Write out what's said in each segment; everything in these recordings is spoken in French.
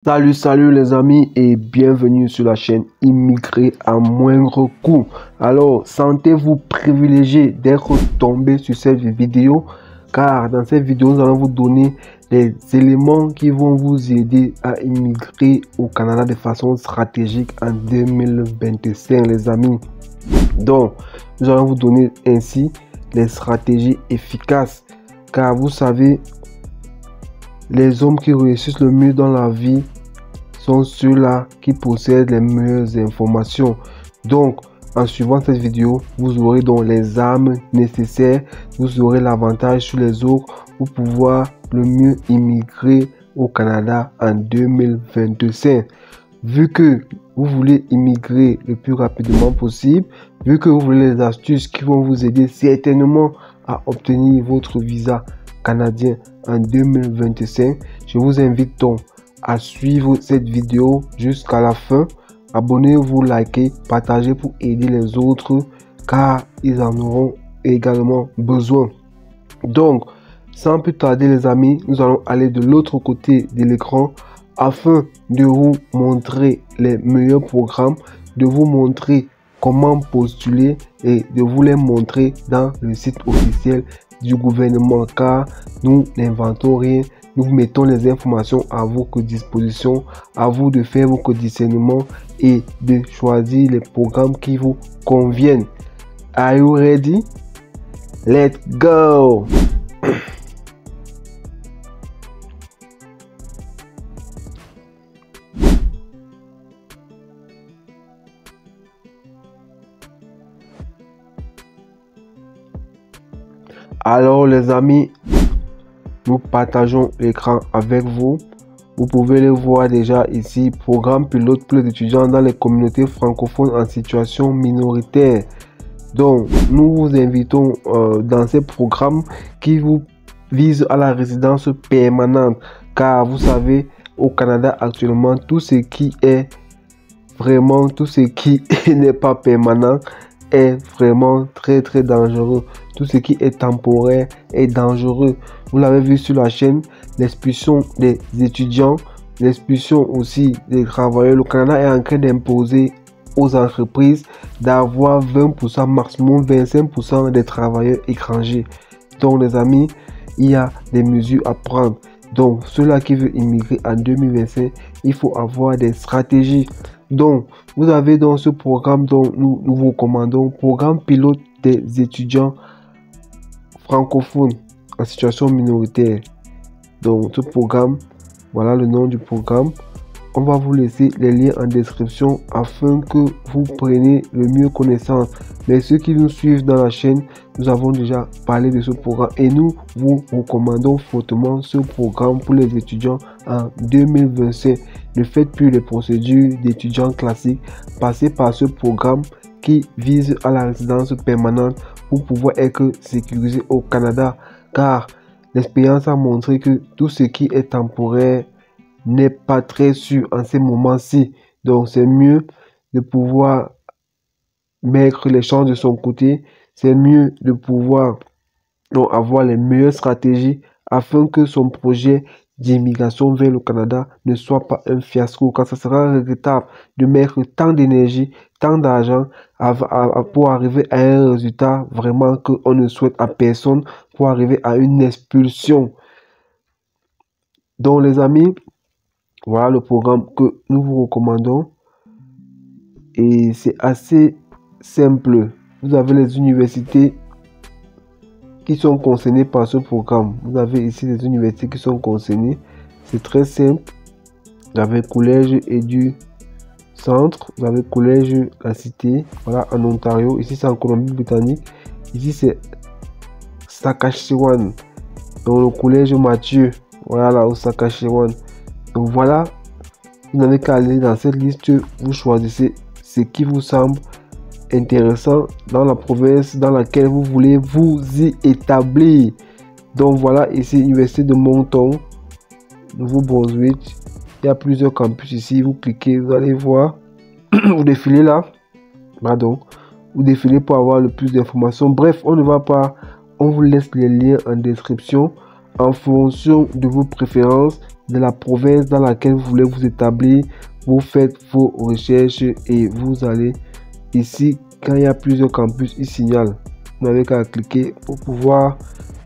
Salut les amis et bienvenue sur la chaîne Immigré à moindre coût. Alors, sentez-vous privilégié d'être tombé sur cette vidéo car dans cette vidéo, nous allons vous donner les éléments qui vont vous aider à immigrer au Canada de façon stratégique en 2025 les amis. Donc, nous allons vous donner ainsi les stratégies efficaces car vous savez, les hommes qui réussissent le mieux dans la vie sont ceux-là qui possèdent les meilleures informations. Donc, en suivant cette vidéo, vous aurez donc les armes nécessaires, vous aurez l'avantage sur les autres pour pouvoir le mieux immigrer au Canada en 2025. Vu que vous voulez immigrer le plus rapidement possible, vu que vous voulez les astuces qui vont vous aider certainement à obtenir votre visa canadien en 2025, je vous invite donc à suivre cette vidéo jusqu'à la fin. Abonnez-vous, likez, partagez pour aider les autres car ils en auront également besoin. Donc, sans plus tarder les amis, nous allons aller de l'autre côté de l'écran afin de vous montrer les meilleurs programmes, de vous montrer comment postuler et de vous les montrer dans le site officiel du gouvernement car nous n'inventons rien, nous mettons les informations à votre disposition, à vous de faire votre discernement et de choisir les programmes qui vous conviennent. Are you ready? Let's go! Alors les amis, nous partageons l'écran avec vous. Vous pouvez le voir déjà ici, programme pilote pour les étudiants dans les communautés francophones en situation minoritaire. Donc, nous vous invitons dans ces programmes qui vous visent à la résidence permanente. Car vous savez, au Canada actuellement, tout ce qui est vraiment, tout ce qui n'est pas permanent est vraiment très dangereux. Tout ce qui est temporaire est dangereux. Vous l'avez vu sur la chaîne, l'expulsion des étudiants, l'expulsion aussi des travailleurs. Le Canada est en train d'imposer aux entreprises d'avoir 20%, maximum 25% des travailleurs étrangers. Donc les amis, il y a des mesures à prendre. Donc ceux-là qui veulent immigrer en 2025, il faut avoir des stratégies. Donc vous avez dans ce programme dont nous vous recommandons, programme pilote des étudiants francophones en situation minoritaire. Donc ce programme, voilà le nom du programme. On va vous laisser les liens en description afin que vous preniez le mieux connaissance. Mais ceux qui nous suivent dans la chaîne, nous avons déjà parlé de ce programme et nous vous recommandons fortement ce programme pour les étudiants en 2025. Ne faites plus les procédures d'étudiants classiques, passez par ce programme qui vise à la résidence permanente pour pouvoir être sécurisé au Canada. Car l'expérience a montré que tout ce qui est temporaire n'est pas très sûr en ces moments-ci. Donc c'est mieux de pouvoir mettre les chances de son côté. C'est mieux de pouvoir donc avoir les meilleures stratégies afin que son projet d'immigration vers le Canada ne soit pas un fiasco, car ça sera regrettable de mettre tant d'énergie, tant d'argent pour arriver à un résultat vraiment qu'on ne souhaite à personne, pour arriver à une expulsion. Donc les amis, voilà le programme que nous vous recommandons et c'est assez simple. Vous avez les universités qui sont concernées par ce programme. Vous avez ici les universités qui sont concernées. C'est très simple. Vous avez collège Edu Centre, vous avez collège La Cité, voilà en Ontario. Ici c'est en Colombie-Britannique. Ici c'est Saskatchewan. Donc le collège Mathieu, voilà là au Saskatchewan. Donc voilà, vous n'avez qu'à aller dans cette liste, vous choisissez ce qui vous semble intéressant dans la province dans laquelle vous voulez vous y établir. Donc voilà, ici Université de Moncton, Nouveau-Brunswick. Il y a plusieurs campus ici, vous cliquez, vous allez voir, vous défilez là, pardon, vous défilez pour avoir le plus d'informations. Bref, on ne va pas, on vous laisse les liens en description en fonction de vos préférences, de la province dans laquelle vous voulez vous établir. Vous faites vos recherches et vous allez ici. Quand il y a plusieurs campus, il signale. Vous n'avez qu'à cliquer pour pouvoir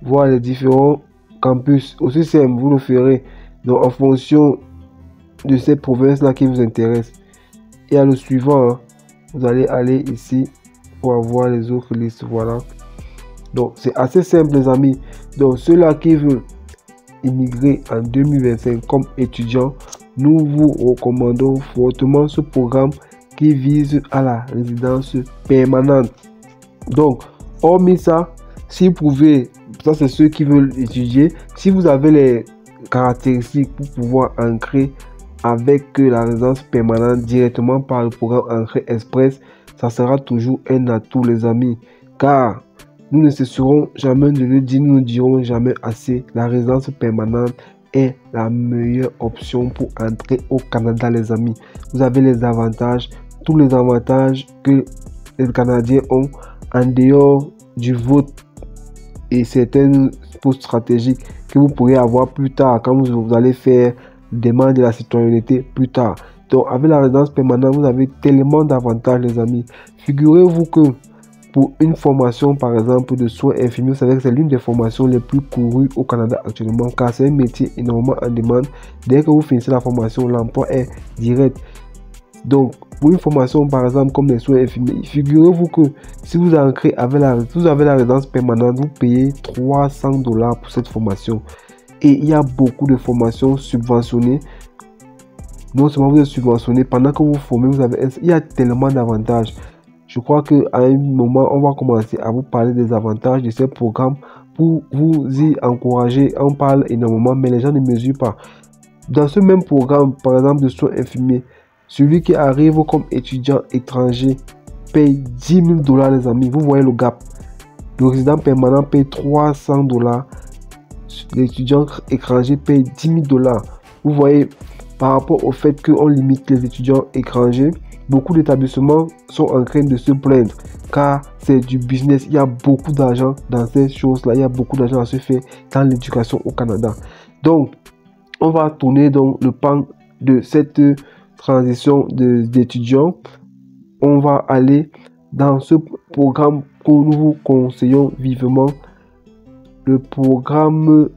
voir les différents campus. Aussi simple, vous le ferez. Donc en fonction de ces provinces-là qui vous intéressent. Et à le suivant, hein, vous allez aller ici pour avoir les autres listes. Voilà. Donc c'est assez simple les amis. Donc ceux-là qui veulent immigrer en 2025 comme étudiants, nous vous recommandons fortement ce programme qui vise à la résidence permanente. Donc, hormis ça, si vous pouvez, ça c'est ceux qui veulent étudier, si vous avez les caractéristiques pour pouvoir ancrer avec la résidence permanente directement par le programme Entrée Express, ça sera toujours un atout les amis, car nous ne cesserons jamais de le dire, nous ne dirons jamais assez, la résidence permanente est la meilleure option pour entrer au Canada les amis. Vous avez les avantages, tous les avantages que les Canadiens ont en dehors du vote et certains postes stratégiques que vous pourrez avoir plus tard quand vous allez faire demande de la citoyenneté plus tard. Donc avec la résidence permanente, vous avez tellement d'avantages les amis. Figurez-vous que pour une formation par exemple de soins infirmiers, vous savez que c'est l'une des formations les plus courues au Canada actuellement, car c'est un métier énormément en demande. Dès que vous finissez la formation, l'emploi est direct. Donc pour une formation par exemple comme les soins infirmiers, figurez-vous que si vous ancrez avec vous avez la résidence permanente, vous payez 300 $ pour cette formation. Et il y a beaucoup de formations subventionnées. Non seulement vous êtes subventionné pendant que vous formez, il y a tellement d'avantages. Je crois qu'à un moment, on va commencer à vous parler des avantages de ces programmes pour vous y encourager. On parle énormément, mais les gens ne mesurent pas. Dans ce même programme, par exemple, de soins infirmiers, celui qui arrive comme étudiant étranger paye 10 000 $ les amis. Vous voyez le gap. Le résident permanent paye 300 $. L'étudiant étranger paye 10 000 $. Vous voyez, par rapport au fait qu'on limite les étudiants étrangers, beaucoup d'établissements sont en train de se plaindre car c'est du business. Il y a beaucoup d'argent dans ces choses-là. Il y a beaucoup d'argent à se faire dans l'éducation au Canada. Donc, on va tourner donc le pan de cette transition d'étudiants. On va aller dans ce programme que nous vous conseillons vivement. Le programme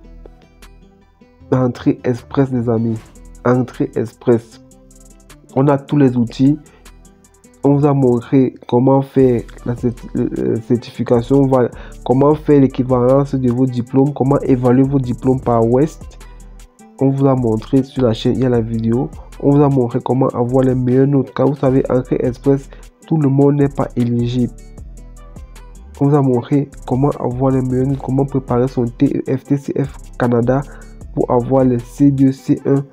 Entrée Express les amis. Entrée Express. On a tous les outils. On vous a montré comment faire la certification, comment faire l'équivalence de vos diplômes, comment évaluer vos diplômes par West. On vous a montré sur la chaîne, il y a la vidéo. On vous a montré comment avoir les meilleures notes. Car vous savez, Entrée Express, tout le monde n'est pas éligible. On vous a montré comment avoir les meilleures notes, comment préparer son TEF, TCF Canada pour avoir les C2, C1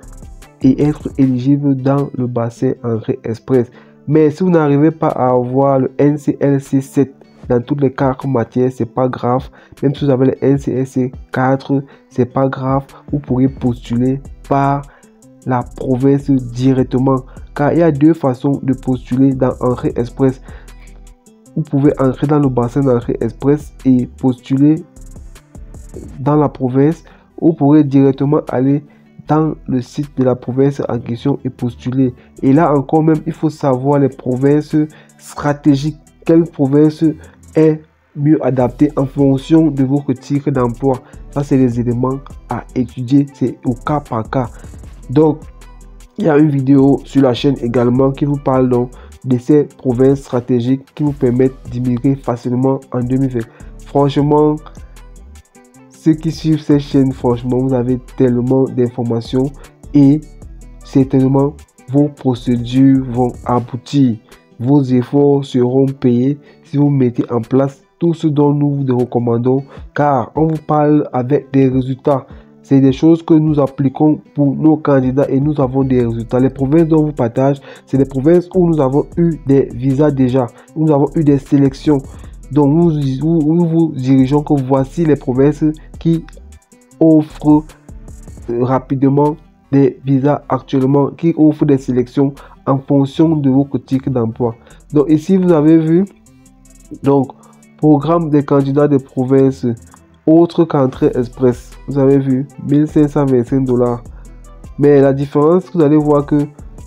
et être éligible dans le bassin Entrée Express. Mais si vous n'arrivez pas à avoir le NCLC 7 dans toutes les 4 matières, c'est pas grave. Même si vous avez le NCLC 4, c'est pas grave. Vous pourrez postuler par la province directement. Car il y a deux façons de postuler dans Entrée Express. Vous pouvez entrer dans le bassin d'Entrée Express et postuler dans la province. Vous pourrez directement aller dans le site de la province en question et postuler. Et là encore même, il faut savoir les provinces stratégiques. Quelle province est mieux adaptée en fonction de votre titre d'emploi. Ça, c'est les éléments à étudier. C'est au cas par cas. Donc, il y a une vidéo sur la chaîne également qui vous parle donc de ces provinces stratégiques qui vous permettent d'immigrer facilement en 2020. Franchement, ceux qui suivent cette chaîne, franchement, vous avez tellement d'informations et certainement vos procédures vont aboutir. Vos efforts seront payés si vous mettez en place tout ce dont nous vous recommandons, car on vous parle avec des résultats. C'est des choses que nous appliquons pour nos candidats et nous avons des résultats. Les provinces dont on vous partage, c'est des provinces où nous avons eu des visas déjà, où nous avons eu des sélections. Donc nous vous dirigeons que voici les provinces qui offrent rapidement des visas actuellement, qui offrent des sélections en fonction de vos titres d'emploi. Donc ici vous avez vu, donc programme des candidats de province autre qu'Entrée Express. Vous avez vu, 1525 $. Mais la différence, vous allez voir que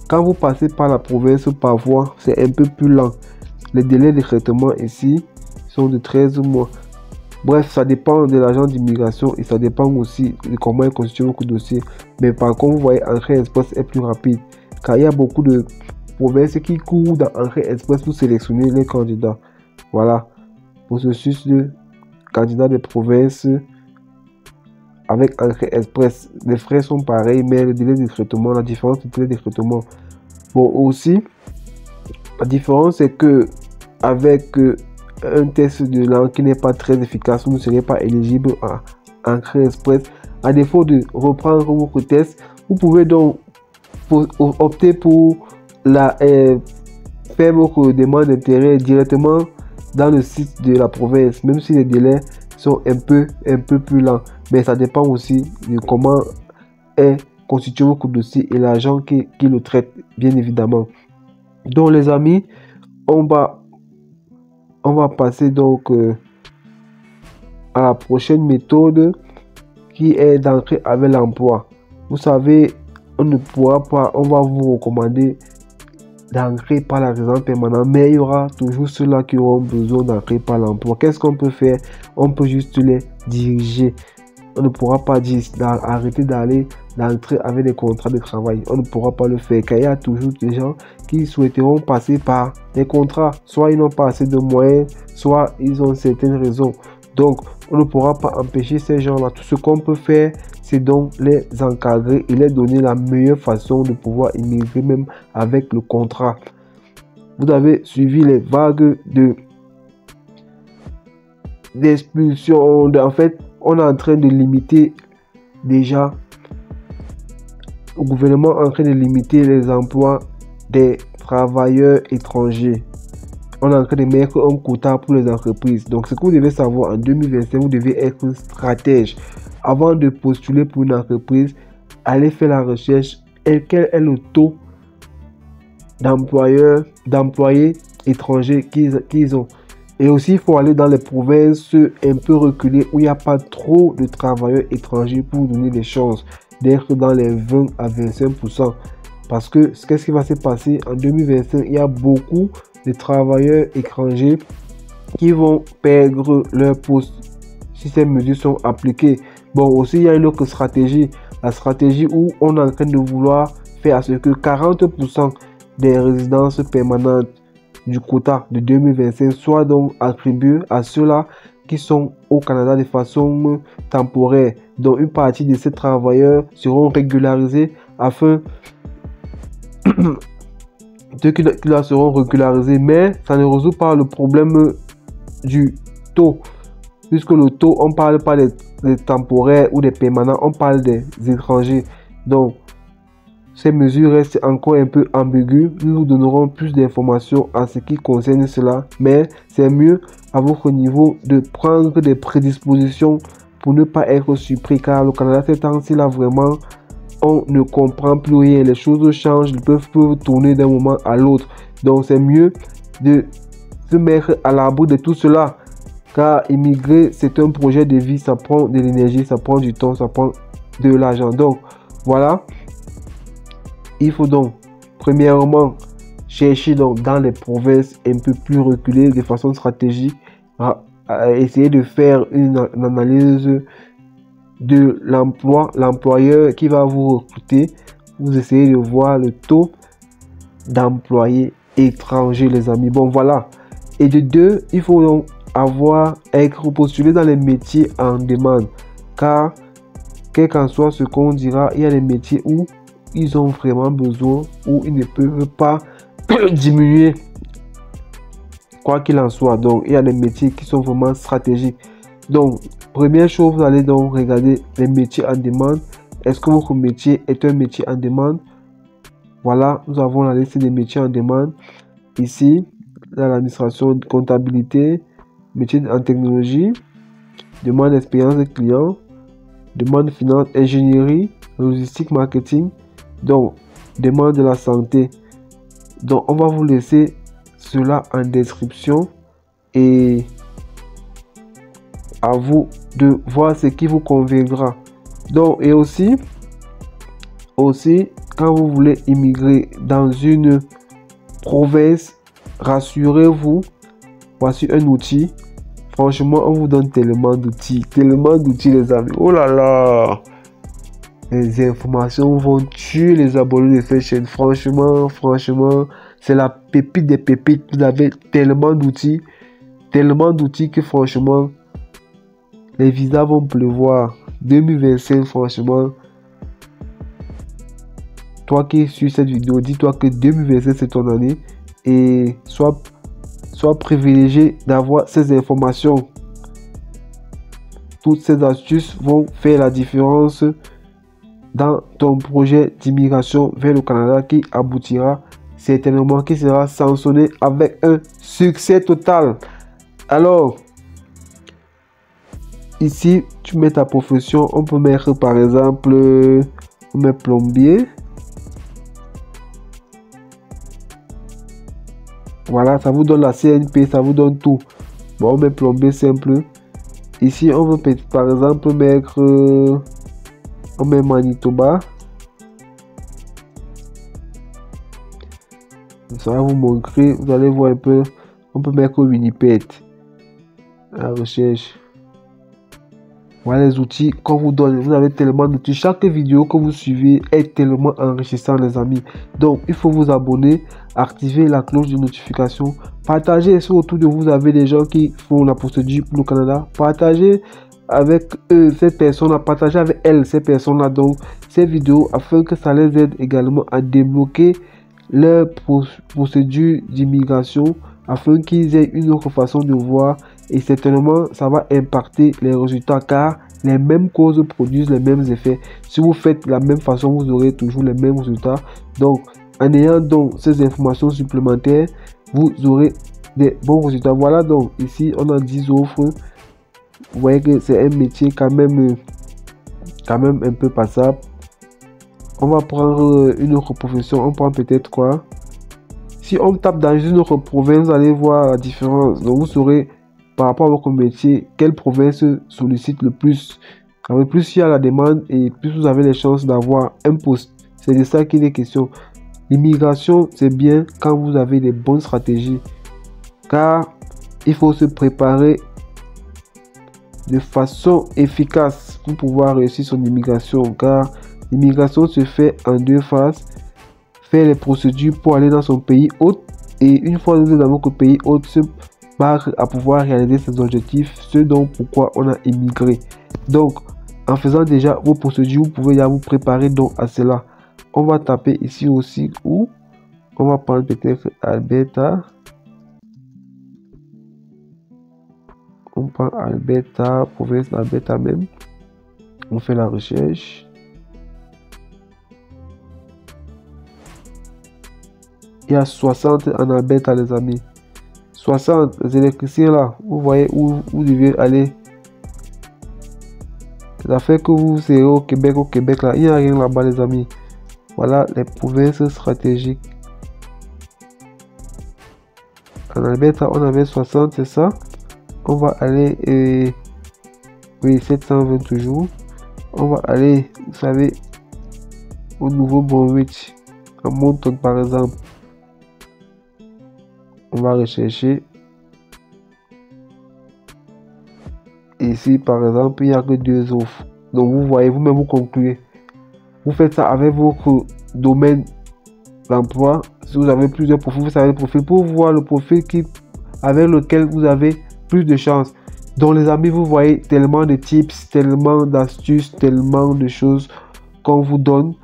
quand vous passez par la province par voie, c'est un peu plus lent. Les délais de traitement ici sont de 13 mois. Bref, ça dépend de l'agent d'immigration et ça dépend aussi de comment il constitue votre dossier. Mais par contre, vous voyez, Entrée Express est plus rapide. Car il y a beaucoup de provinces qui courent dans Entrée Express pour sélectionner les candidats. Voilà. Processus de candidat de province avec Entrée Express. Les frais sont pareils, mais le délai de traitement, la différence de délai de traitement. Bon, aussi, la différence c'est que avec un test de langue qui n'est pas très efficace, vous ne serez pas éligible à Entrée Express. À défaut de reprendre votre test, vous pouvez donc opter pour faire votre demande d'intérêt directement dans le site de la province, même si les délais sont un peu plus lents. Mais ça dépend aussi de comment est constitué votre dossier et l'agent qui le traite, bien évidemment. Donc les amis, on va passer donc à la prochaine méthode qui est d'entrer avec l'emploi. Vous savez, on ne pourra pas, on va vous recommander d'entrer par la résidence permanente, mais il y aura toujours ceux-là qui auront besoin d'entrer par l'emploi. Qu'est-ce qu'on peut faire? On peut juste les diriger. On ne pourra pas dire arrêter d'entrer avec des contrats de travail. On ne pourra pas le faire car il y a toujours des gens qui souhaiteront passer par des contrats. Soit ils n'ont pas assez de moyens, soit ils ont certaines raisons. Donc, on ne pourra pas empêcher ces gens-là. Tout ce qu'on peut faire, c'est donc les encadrer et les donner la meilleure façon de pouvoir immigrer même avec le contrat. Vous avez suivi les vagues d'expulsion. En fait, on est en train de limiter déjà, le gouvernement est en train de limiter les emplois des travailleurs étrangers. On est en train de mettre un quota pour les entreprises. Donc, ce que vous devez savoir en 2025, vous devez être stratège. Avant de postuler pour une entreprise, allez faire la recherche. Quel est le taux d'employés étrangers qu'ils ont. Et aussi, il faut aller dans les provinces un peu reculées où il n'y a pas trop de travailleurs étrangers pour donner des chances d'être dans les 20 à 25%. Parce que qu'est-ce qui va se passer en 2025? Il y a beaucoup de travailleurs étrangers qui vont perdre leur poste si ces mesures sont appliquées. Bon, aussi, il y a une autre stratégie. La stratégie où on est en train de vouloir faire à ce que 40% des résidences permanentes du quota de 2025 soient donc attribuées à ceux-là qui sont au Canada de façon temporaire. Donc, une partie de ces travailleurs seront régularisés afin ceux qui là seront régularisés, mais ça ne résout pas le problème du taux, puisque le taux, on parle pas des temporaires ou des permanents, on parle des étrangers. Donc, ces mesures restent encore un peu ambiguës. Nous vous donnerons plus d'informations en ce qui concerne cela, mais c'est mieux à votre niveau de prendre des prédispositions pour ne pas être surpris, car le Canada ces temps-ci là vraiment on ne comprend plus rien, les choses changent, ils peuvent tourner d'un moment à l'autre. Donc c'est mieux de se mettre à l'abri de tout cela, car immigrer c'est un projet de vie, ça prend de l'énergie, ça prend du temps, ça prend de l'argent. Donc voilà, il faut donc premièrement chercher donc dans les provinces un peu plus reculées de façon stratégique, à essayer de faire une analyse de l'employeur qui va vous recruter. Vous essayez de voir le taux d'employés étrangers, les amis. Bon, voilà. Et de deux, il faut donc être postulé dans les métiers en demande, car quel qu'en soit ce qu'on dira, il y a des métiers où ils ont vraiment besoin, où ils ne peuvent pas diminuer quoi qu'il en soit. Donc il y a des métiers qui sont vraiment stratégiques. Donc première chose, vous allez donc regarder les métiers en demande. Est-ce que votre métier est un métier en demande? Voilà, nous avons la liste des métiers en demande ici. Dans l'administration de comptabilité, métier en technologie, demande d'expérience de client, demande de finance, ingénierie, logistique, marketing. Donc demande de la santé. Donc on va vous laisser cela en description et à vous de voir ce qui vous conviendra. Donc, et aussi, quand vous voulez immigrer dans une province, rassurez-vous, voici un outil. Franchement, on vous donne tellement d'outils, les amis. Oh là là! Les informations vont tuer les abonnés de cette chaîne. Franchement, c'est la pépite des pépites. Vous avez tellement d'outils que franchement, les visas vont pleuvoir. 2025, franchement, toi qui suis cette vidéo, dis-toi que 2025 c'est ton année et sois privilégié d'avoir ces informations. Toutes ces astuces vont faire la différence dans ton projet d'immigration vers le Canada qui aboutira certainement, qui sera sanctionné avec un succès total. Alors, ici, tu mets ta profession. On peut mettre par exemple, on met plombier. Voilà, ça vous donne la CNP, ça vous donne tout. Bon, on met plombier simple. Ici, on veut par exemple mettre, on met Manitoba. Ça va vous montrer, vous allez voir un peu. On peut mettre Winnipeg. La recherche. Voilà les outils qu'on vous donne. Vous avez tellement d'outils. Chaque vidéo que vous suivez est tellement enrichissant, les amis. Donc, il faut vous abonner, activer la cloche de notification, partager. Si autour de vous, vous avez des gens qui font la procédure pour le Canada, partagez avec eux, ces personnes-là, partagez avec elles, ces personnes-là, donc, ces vidéos, afin que ça les aide également à débloquer leur procédure d'immigration, afin qu'ils aient une autre façon de voir. Et certainement, ça va impacter les résultats car les mêmes causes produisent les mêmes effets. Si vous faites la même façon, vous aurez toujours les mêmes résultats. Donc, en ayant donc ces informations supplémentaires, vous aurez des bons résultats. Voilà, donc ici, on a 10 offres. Vous voyez que c'est un métier quand même un peu passable. On va prendre une autre profession. On prend peut-être quoi? Si on tape dans une autre province, vous allez voir la différence. Donc, vous saurez par rapport à votre métier, quelle province sollicite le plus. Plus il y a la demande et plus vous avez les chances d'avoir un poste. C'est de ça qu'il est question. L'immigration, c'est bien quand vous avez des bonnes stratégies. Car il faut se préparer de façon efficace pour pouvoir réussir son immigration. Car l'immigration se fait en deux phases. Faire les procédures pour aller dans son pays hôte. Et une fois dans votre pays hôte, se à pouvoir réaliser ses objectifs, ce dont pourquoi on a immigré. Donc, en faisant déjà vos procédures, vous pouvez déjà vous préparer donc à cela. On va taper ici aussi où on va prendre peut-être Alberta. On prend Alberta, province d'Alberta même. On fait la recherche. Il y a 60 en Alberta, les amis. 60, les électriciens là, vous voyez où vous devez aller. Ça fait que vous serez au Québec là, il n'y a rien là-bas, les amis. Voilà les provinces stratégiques. En Alberta, on avait 60, c'est ça. On va aller, oui, 720 toujours. On va aller, vous savez, au Nouveau-Brunswick, à Moncton par exemple. On va rechercher. Ici, par exemple, il n'y a que 2 offres. Donc, vous voyez, vous-même, vous concluez. Vous faites ça avec votre domaine d'emploi. Si vous avez plusieurs profils, vous savez le profil pour voir le profil avec lequel vous avez plus de chance. Donc, les amis, vous voyez tellement de tips, tellement d'astuces, tellement de choses qu'on vous donne.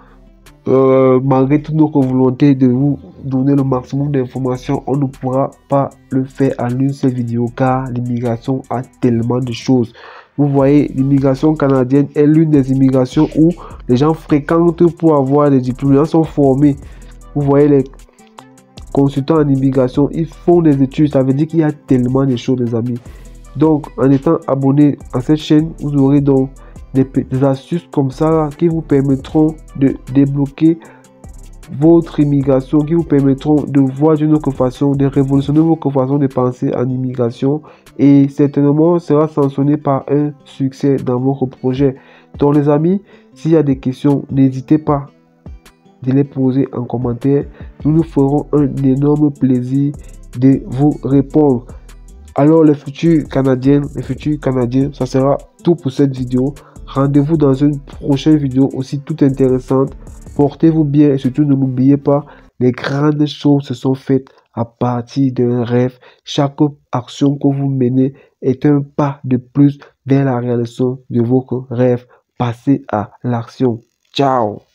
Malgré toute notre volonté de vous donner le maximum d'informations, on ne pourra pas le faire en une seule vidéo car l'immigration a tellement de choses. Vous voyez, l'immigration canadienne est l'une des immigrations où les gens fréquentent pour avoir des diplômes, les gens sont formés. Vous voyez, les consultants en immigration, ils font des études, ça veut dire qu'il y a tellement de choses, les amis. Donc, en étant abonné à cette chaîne, vous aurez donc des astuces comme ça qui vous permettront de débloquer votre immigration, qui vous permettront de voir d'une autre façon, de révolutionner votre façon de penser en immigration et certainement sera sanctionné par un succès dans votre projet. Donc les amis, s'il y a des questions, n'hésitez pas de les poser en commentaire. Nous nous ferons un énorme plaisir de vous répondre. Alors les futurs Canadiens, ça sera tout pour cette vidéo. Rendez-vous dans une prochaine vidéo aussi tout intéressante. Portez-vous bien et surtout ne l'oubliez pas, les grandes choses se sont faites à partir d'un rêve. Chaque action que vous menez est un pas de plus vers la réalisation de votre rêve. Passez à l'action. Ciao!